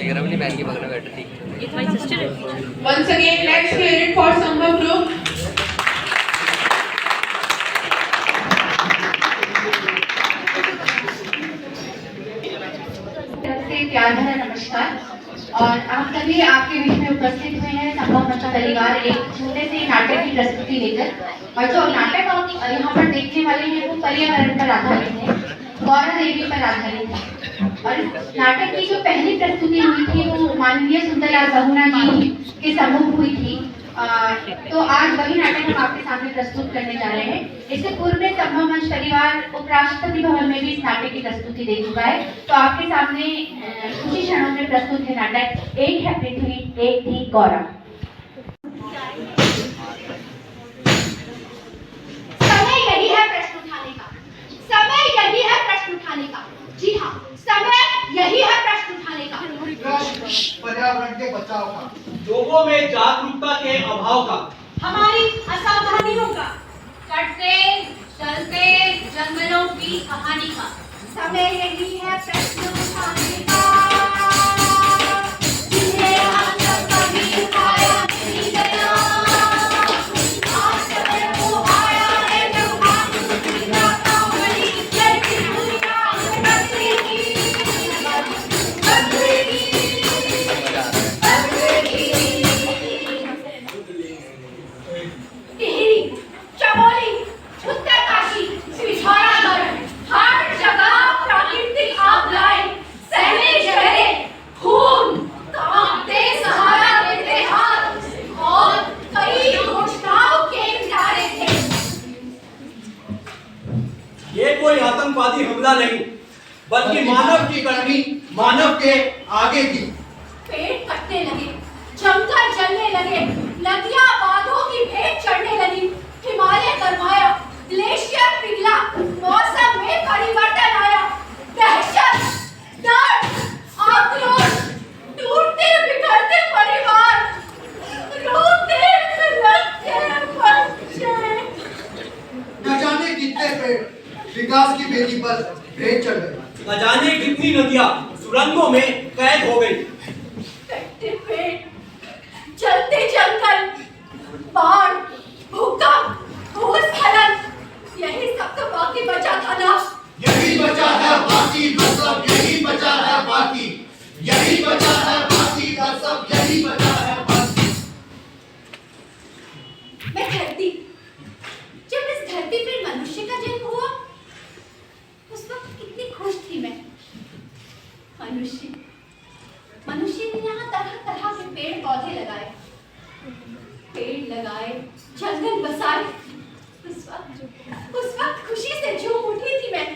लेकर अपनी बहन की बगल में बैठी थी। ये तुम्हारी सिस्टर है? Once again, let's hear it for Sambhav group. प्यार भरा नमस्कार। और आप सभी आपके बीच में उपस्थित हुए हैं संभव मंच परिवार एक छोटे से नाटक की प्रस्तुति लेकर। और जो नाटक आप यहाँ पर देखने वाले हैं वो पर्यावरण पर आधारित है, गौरा देवी पर आधारित है। और नाटक की जो पहली प्रस्तुति हुई थी वो माननीय सुंदरलाल बहुना जी के सम्मुख हुई थी। तो आज वही नाटक हम आपके सामने प्रस्तुत करने जा रहे हैं। इससे पूर्व में संभव मंच परिवार उपराष्ट्रपति भवन में भी इस नाटक की प्रस्तुति दे चुका है। तो आपके सामने कुछ ही क्षणों में प्रस्तुत है नाटक एक है पृथ्वी एक थी गौरा। समय यही है प्रश्न उठाने का, समय यही है प्रश्न उठाने का। जी हाँ, समय यही है प्रश्न उठाने का। पर्यावरण के बचाव का, लोगों में जागरूकता के अभाव का, हमारी असावधानियों का, कटते चलते जंगलों की कहानी का। समय यही है प्रश्न उठाने का, जिन्हें हम सब कभी उठाया नहीं गया। आज समय वो आया है जब हम दुनिया का बड़ी लड़की दुनिया बदलेगी, बदलेगी, बदलेगी। टिहरी, चमोली, उत्तरकाशी, पिथौरागढ़, हर जगह प्राकृतिक आपदाएं, सहमे शहरे, खून, कांपते सहारा देते हाथ और कई घोषणाओं के इशारे थे। ये कोई आतंकवादी हमला नहीं, बल्कि मानव की करनी, मानव के आगे की। पेड़ कटने लगे, जंगल जलने लगे, नदियां बांधों की भेंट चढ़ने लगी, हिमालय गरमाया, ग्लेशियर पिघला, मौसम में परिवर्तन आया। दहशत, डर, आक्रोश, टूटते बिखरते परिवार, रोते बिलखते बच्चे। न जाने कितने पेड़ विकास की बेदी पर भेंट चढ़ गए। न जाने कितनी नदियां सुरंगों में कैद हो गई। कटते पेड़, जलते जंगल, बाढ़, भूकंप, भूस्खलन, यही सब तो बाकी बचा था ना। यही बचा है बाकी, बस सब यही बचा है बाकी, यही बचा है बाकी, बस सब यही बचा है बाकी। मैं धरती, जब इस धरती पर मनुष्य का जन्म हुआ उस वक्त कितनी खुश थी मैं। मनुष्य ने यहाँ तरह तरह के पेड़ पौधे लगाए, जंगल बसाए। उस वक्त खुशी से झूम उठी थी मैं।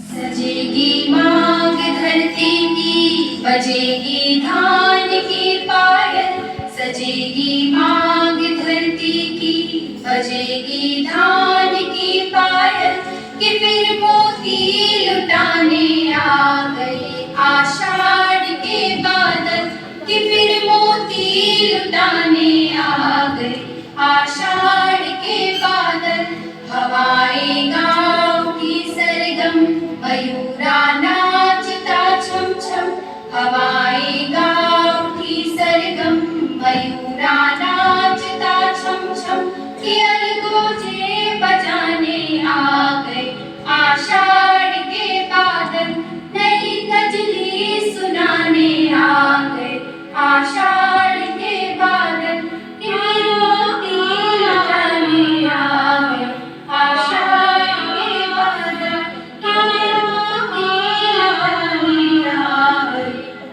सजेगी मांग धरती की, बजेगी धान की पायल। सजेगी मांग धरती की, बजेगी धान की पायल। कि फिर मोती लुटाने आ गए आषाढ़ के बादल। कि फिर मोती लुटाने आ गए आषाढ़ के बादल। हवाएं गाँव की सरगम, मयूरा नाचता छम छम। हवाएं गाँव की सरगम, मयूरा नाचता छम छम। कि अलगोजे बजाने आ गए आषाढ़ के बादल। नई गजली सुनाने आ गए आषाढ़ के बादल। कि मोती लुटाने आ गए आषाढ़ के बादल। कि मोती लुटाने आ गए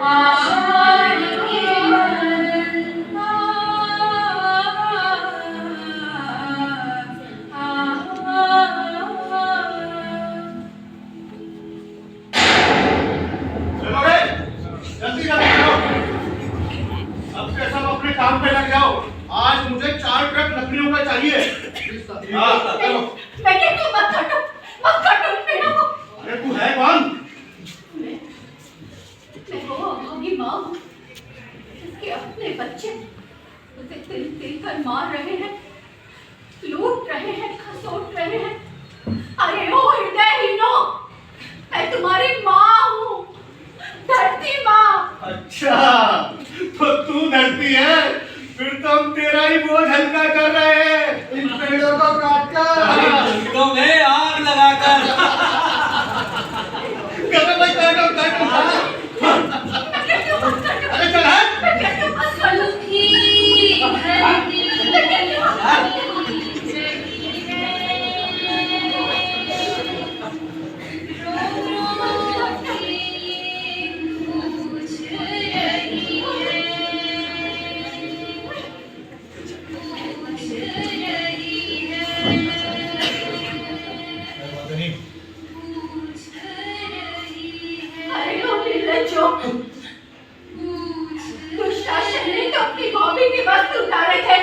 आषाढ़ के बादल। चलो रे, जल्दी जल्दी करो। सबके सब अपने काम पे लग जाओ। आज मुझे 4 ट्रक लकड़ियों का चाहिए। हाँ, चलो। मैं कहती हूँ मत काटो मेरा को। अरे तू है कौन? मैं वो अभागी माँ हूँ जिसके अपने बच्चे उसे तिल तिल कर मार रहे हैं, लूट रहे हैं, खसोट रहे हैं। अरे ओ हृदयहीनो, मैं तुम्हारी माँ हूँ, धरती माँ। अच्छा, तो तू डरती है, फिर तो हम तेरा ही बोझ हल्का कर रहे हैं इन पेड़ों को काटकर। जंगलों में आग लगाकर। करो भाई, काटो काटो। अरे चल हट। अरे ओ निर्लज्जो, दुशासन ने तो अपनी भाभी के वस्त्र उतारे थे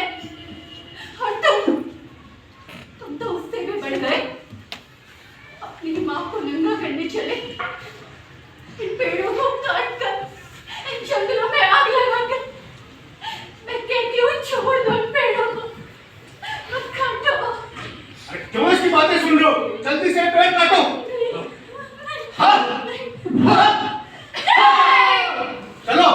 और तुम तो उससे भी बढ़ गए, अपनी माँ को नंगा करने चले। इन पेड़ों को काट कर, इन जंगलों में आग लगाकर, मैं कहती हूँ छोड़ दो इन पेड़ों को, मत काटो। अरे क्यों इसकी बातें सुन रहे हो? जल्दी से पेड़ काटो। हाँ, हाँ, चलो।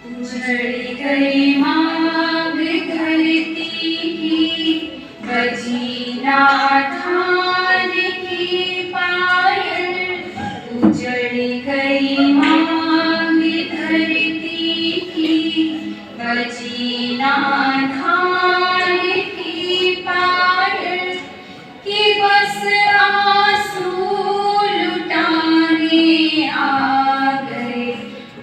उजड़ गई मांग धरती की, बजी ना धान की पायल। उजड़ गई मांग धरती की, बजी ना धान की पायल। कि बस आंसू लुटाने आ गए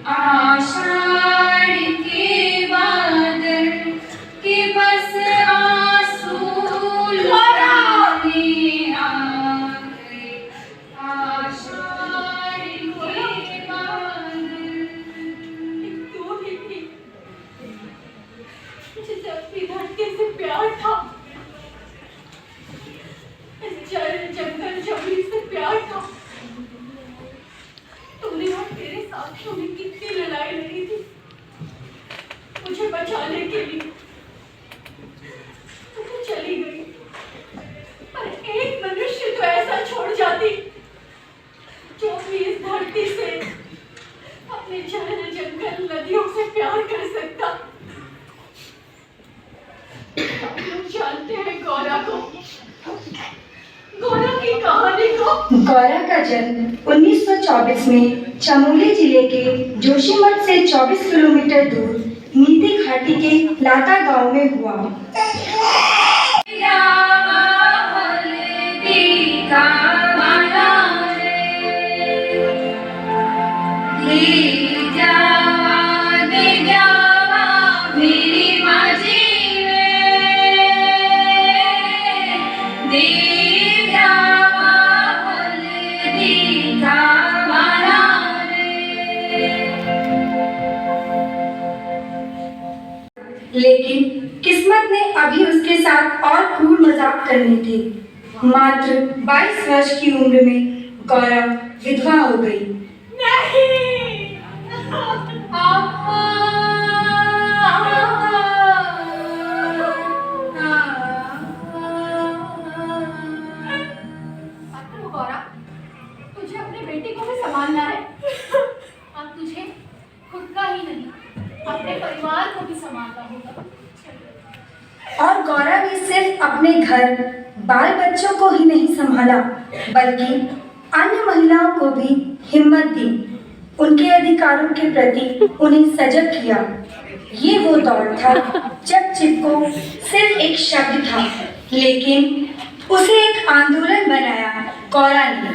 आषाढ़ के बादल। कि बस आंसू लुटाने आ गए आषाढ़ के बादल। तू ही थी जिसे अपनी धरती से प्यार था, इस जंगल जमीन से प्यार था। तूने और तेरे साथियों ने कितनी लड़ाई लड़ी थी मुझे बचाने के लिए। तू तो चली गई, पर एक मनुष्य तो ऐसा छोड़ जाती जो भी इस धरती से, अपने जंगल नदियों से प्यार कर सकता। हम लोग जानते हैं गौरा को, गौरा की कहानी को। गौरा का जन्म 1924 में चमोली जिले के जोशीमठ से 24 किलोमीटर दूर नीति घाटी के लाता गांव में हुआ। लेकिन किस्मत ने अभी उसके साथ और क्रूर मजाक करने थे। मात्र 22 वर्ष की उम्र में गौरा विधवा हो गई। नहीं, गौरा, तुझे अपने बेटे को भी संभालना है। अब तुझे खुद का ही नहीं, अपने परिवार को भी संभालना होगा। और गौरा ने सिर्फ अपने घर बाल बच्चों को ही नहीं संभाला, बल्कि अन्य महिलाओं को भी हिम्मत दी, उनके अधिकारों के प्रति उन्हें सजग किया। ये वो दौर था जब चिपको सिर्फ एक शब्द था, लेकिन उसे एक आंदोलन बनाया गौरा ने।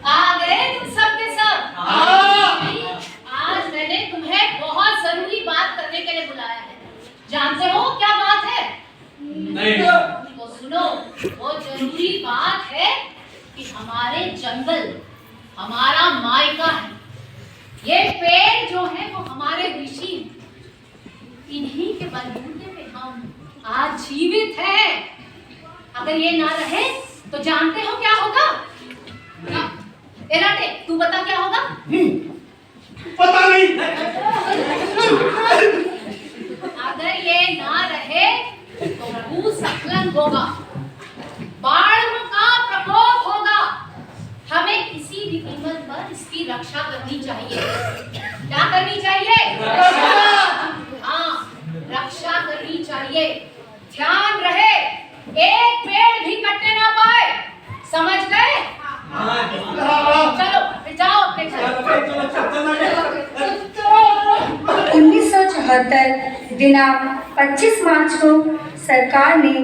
आ गए तुम सब के सब, बात है कि हमारे जंगल हमारा मायका है। ये पेड़ जो है वो हमारे ऋषि हैं। इन्हीं के बलबूते पे हम आज जीवित हैं। अगर ये ना रहे तो जानते हो क्या होगा? एराटे, तू बता क्या होगा? पता नहीं। अगर ये ना रहे तो भूस्खलन होगा, बाढ़ का प्रकोप होगा। हमें किसी भी कीमत पर इसकी रक्षा करनी चाहिए। क्या करनी चाहिए? हाँ, रक्षा करनी चाहिए। ध्यान रहे, एक पेड़ भी कटने ना पाए। समझ गए? चलो फिर जाओ अपने घर। 1974 दिनांक 25 मार्च को सरकार ने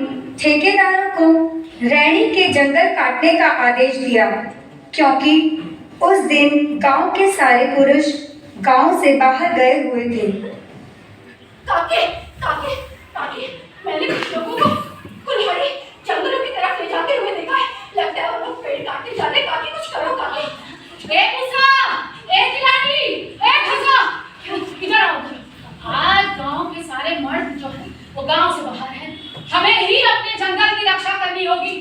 ठेकेदारों को रैणी के जंगल काटने का आदेश दिया, क्योंकि उस दिन गांव के सारे पुरुष गांव से बाहर गए हुए थे। काके, काके, काके, मैंने कुछ लोगों को कुल्हाड़ी जंगलों की तरफ ले जाते हुए देखा है। लगता है वो लोग पेड़ काटने जा रहे। काके, कुछ करो काके। ए मूसा, ए खिलाड़ी, ए खसा, इधर आओ। आज गांव के सारे मर्द जो हैं वो गांव से बाहर हैं। हमें ही अपने जंगल की रक्षा करनी होगी।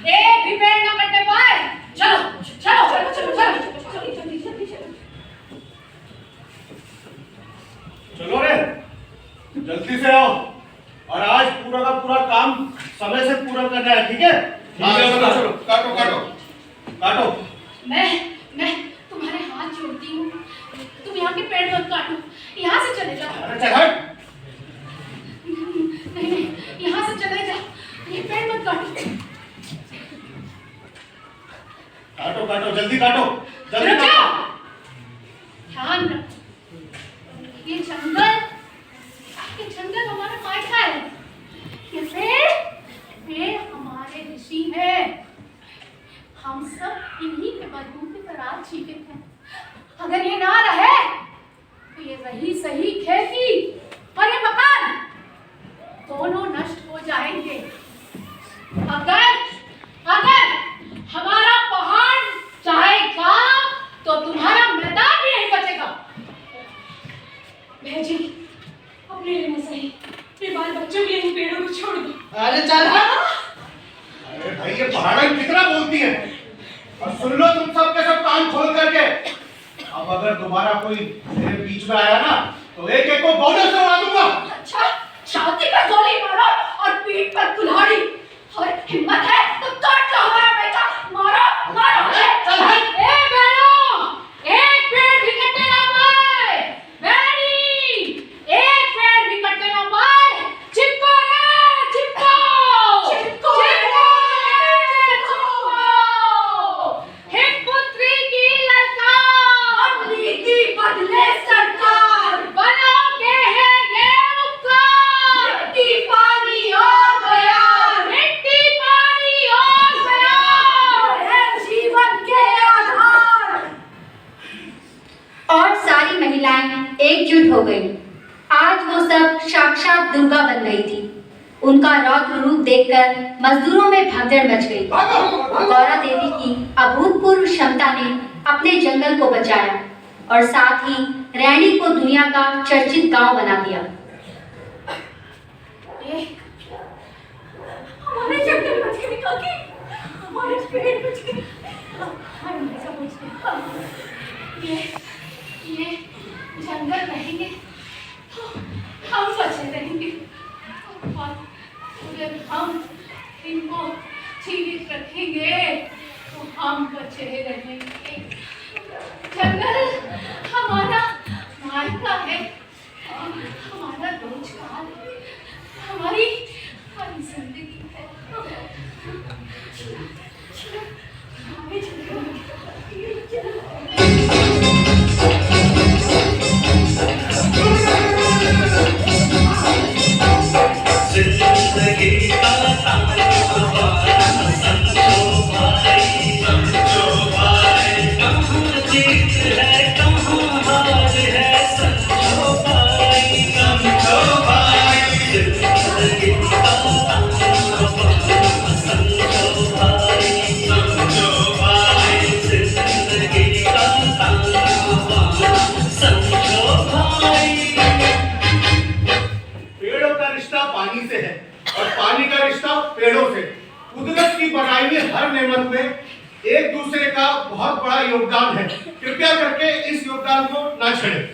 एक भी पेड़ न कटने पाए। चलो चलो चलो चलो चलो जल्दी जल्दी चलो। चलो रे, जल्दी से आओ और आज पूरा का पूरा काम समय से पूरा करना है, ठीक है? चलो काटो काटो काटो। मैं तुम्हारे हाथ जोड़ती हूँ, तुम यहाँ के पेड़ मत काटो। यहाँ से चले जाओ। अरे चल हट। नहीं, यहाँ से चले जाओ। ये पेड़ मत काटो। काटो काटो, जल्दी काटो, जल्दी रुक काटो। जाओ। ध्यान रखो, ये जंगल हमारा मायका है। ये पेड़ हमारे ऋषि हैं। हम सब इन्हीं के बलबूते पर आज जीवित हैं। अगर ये ना रहे तो ये रही सही खेती और ये मकान दोनों नष्ट हो जाएंगे। अगर हमारा पहाड़ जाएगा तो तुम्हारा मैदान भी नहीं बचेगा। भेजी अपने लिए न सही, अपने बाल बच्चों के लिए इन पेड़ों को छोड़ दो। अरे चल अरे भाई, ये पहाड़न कितना बोलती है। और सुन लो तुम सब के सब कान खोल करके। अब अगर दोबारा कोई मेरे बीच में आया ना तो एक एक को बोनस से उड़ा दूंगा। अच्छा, छाती पर गोली मारो और पीठ पर कुल्हाड़ी। और हिम्मत है तो काट लो हमारा बेटा। मारो मारो। चल हट। ए बहनों, एक पेड़ भी कटने ना पाए। बहनी, एक पेड़ भी कटने ना पाए। चिपको रे, चिपको, चिपको, चिपको। हिमपुत्री की ललकार, नीति बदले सरकार। बनाओगे है ये उपकार। मिट्टी पानी और बयान, मिट्टी पानी और बयान है जीवन के आधार। और सारी महिलाएं एकजुट हो गईं। आज वो सब साक्षात दुर्गा बन गई थी। उनका रौद्र रूप देखकर मजदूरों में भगदड़ मच गई। गौरा देवी की अभूतपूर्व क्षमता ने अपने जंगल को बचाया और साथ ही रैणी को दुनिया का चर्चित गांव बना दिया। हमारे जंगल बच गए काकी, हमारे पेड़ बच गए। हम ऐसा पूछते हैं, ये जंगल रहेंगे तो हम बचे रहेंगे और अगर हम इनको जीवित रखेंगे तो हम बचे रहेंगे। जंगल हमारा मायका है, हमारा रोजगार है, हमारी जिंदगी है। आगे चलो। जिंदगी का ताज तुम्हारा, समझो भाई, समझो भाई। योगदान है। कृपया करके इस योगदान को ना छेड़ें।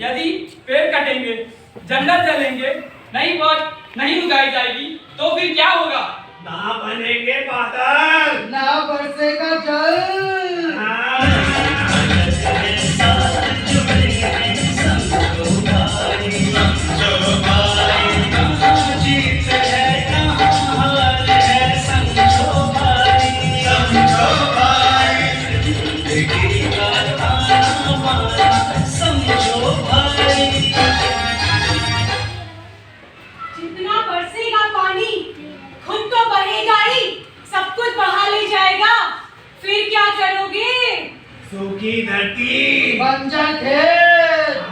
यदि पेड़ कटेंगे, जंगल जलेंगे, नई पौध नहीं उगाई जाएगी तो फिर क्या होगा? ना बनेंगे बादल, ना बरसेगा जल। जितना बरसेगा पानी खुद तो बहेगा ही, सब कुछ बहा ले जाएगा। फिर क्या करोगे? सूखी धरती, बंजर खेत।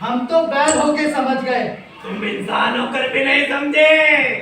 हम तो बैल होके समझ गए। तुम इंसान होकर भी नहीं समझे।